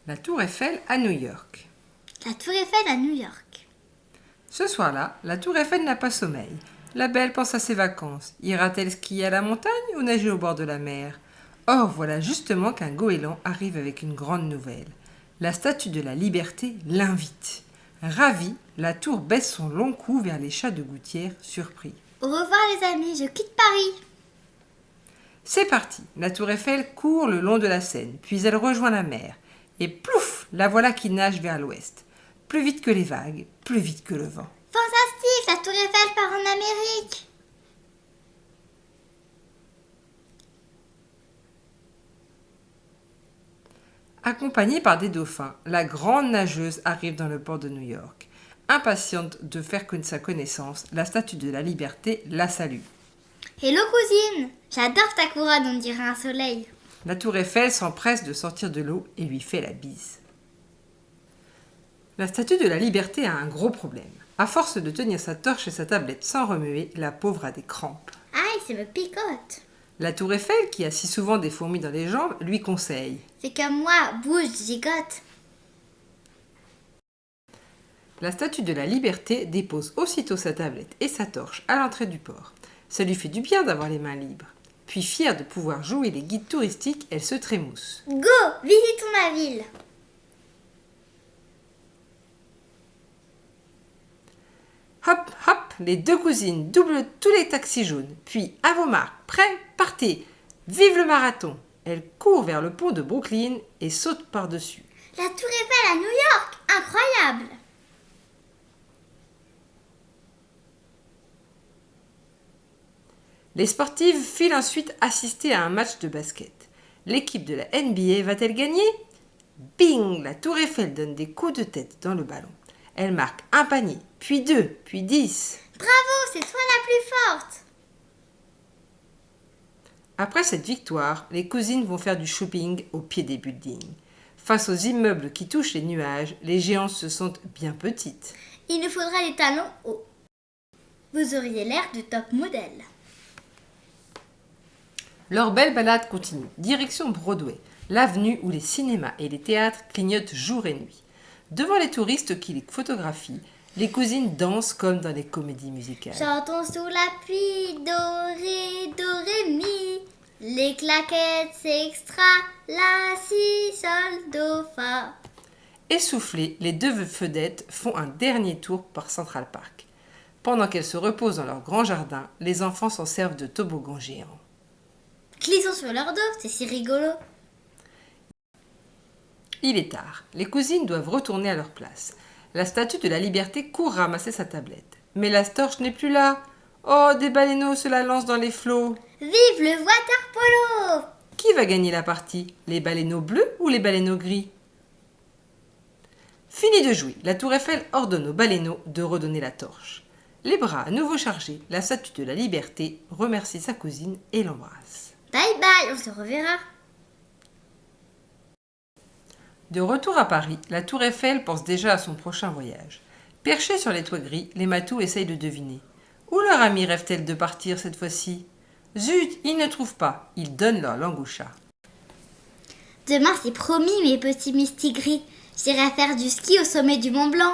La tour Eiffel à New York. La tour Eiffel à New York. Ce soir-là, la tour Eiffel n'a pas sommeil. La belle pense à ses vacances. Ira-t-elle skier à la montagne ou nager au bord de la mer? Or, voilà justement qu'un goéland arrive avec une grande nouvelle. La statue de la Liberté l'invite. Ravie, la tour baisse son long cou vers les chats de gouttière, surpris. Au revoir les amis, je quitte Paris. C'est parti. La tour Eiffel court le long de la Seine, puis elle rejoint la mer. Et plouf, la voilà qui nage vers l'ouest. Plus vite que les vagues, plus vite que le vent. Fantastique, la tour Eiffel part en Amérique. Accompagnée par des dauphins, la grande nageuse arrive dans le port de New York. Impatiente de faire sa connaissance, la statue de la Liberté la salue. Hello cousine, j'adore ta couronne, on dirait un soleil. La tour Eiffel s'empresse de sortir de l'eau et lui fait la bise. La statue de la Liberté a un gros problème. À force de tenir sa torche et sa tablette sans remuer, la pauvre a des crampes. Aïe, ça me picote. La tour Eiffel, qui a si souvent des fourmis dans les jambes, lui conseille. C'est comme moi, bouge, gigote. La statue de la Liberté dépose aussitôt sa tablette et sa torche à l'entrée du port. Ça lui fait du bien d'avoir les mains libres. Puis fière de pouvoir jouer les guides touristiques, elle se trémousse. Go, visitons ma ville. Hop, hop, les deux cousines doublent tous les taxis jaunes. Puis, à vos marques, prêts, partez. Vive le marathon. Elle court vers le pont de Brooklyn et saute par-dessus. La tour Eiffel à New York, incroyable. Les sportives filent ensuite assister à un match de basket. L'équipe de la NBA va-t-elle gagner? Bing! La tour Eiffel donne des coups de tête dans le ballon. Elle marque un panier, puis 2, puis 10. Bravo, c'est toi la plus forte. Après cette victoire, les cousines vont faire du shopping au pied des buildings. Face aux immeubles qui touchent les nuages, les géantes se sentent bien petites. Il nous faudra des talons hauts. Vous auriez l'air de top modèle. Leur belle balade continue, direction Broadway, l'avenue où les cinémas et les théâtres clignotent jour et nuit. Devant les touristes qui les photographient, les cousines dansent comme dans les comédies musicales. Chantons sous la pluie, do, ré, mi. Les claquettes, c'est extra, la, si, sol, do, fa. Essoufflées, les deux vedettes font un dernier tour par Central Park. Pendant qu'elles se reposent dans leur grand jardin, les enfants s'en servent de toboggans géants. Glissons sur leur dos, c'est si rigolo. Il est tard. Les cousines doivent retourner à leur place. La statue de la Liberté court ramasser sa tablette. Mais la torche n'est plus là. Oh, des baleineaux se la lancent dans les flots. Vive le water polo! Qui va gagner la partie? Les baleineaux bleus ou les baleineaux gris? Fini de jouer. La tour Eiffel ordonne aux baleineaux de redonner la torche. Les bras à nouveau chargés, la statue de la Liberté remercie sa cousine et l'embrasse. Bye bye, on se reverra. De retour à Paris, la tour Eiffel pense déjà à son prochain voyage. Perchés sur les toits gris, les matous essayent de deviner. Où leur ami rêve-t-elle de partir cette fois-ci? Zut, ils ne trouvent pas. Ils donnent leur langue au chat. Demain, c'est promis, mes petits mistigris. J'irai faire du ski au sommet du Mont Blanc.